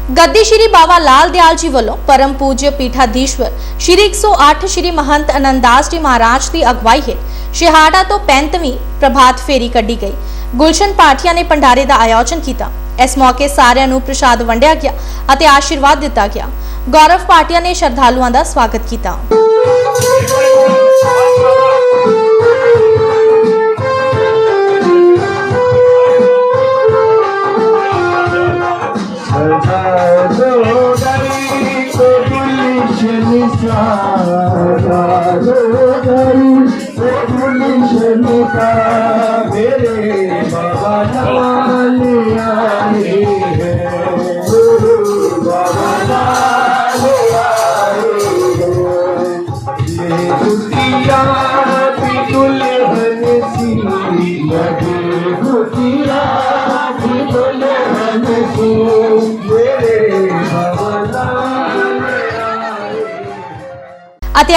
गद्दी श्री बाबा लाल दयाल जी वालों परम पूज्य पीठाधीश्वर श्री 108 श्री महंत आनंददास जी महाराज की अगवाई हेठ शिहाड़ा तो 35वीं प्रभात फेरी कढ़ी गई। गुलशन पाठिया ने भंडारे का आयोजन किया। इस मौके सारिਆਂ ਨੂੰ प्रसाद वंडिया गया ਅਤੇ आशीर्वाद दिता गया। गौरव पाटिया ने श्रद्धालुओं का स्वागत किया। मेरे बाबा लाल आए हैं, बाबा लाल आए हैं, ये दुतिया की दुल्हन सी लगे, दुतिया की दुल्हन सी मेरे बाबा लाल आए।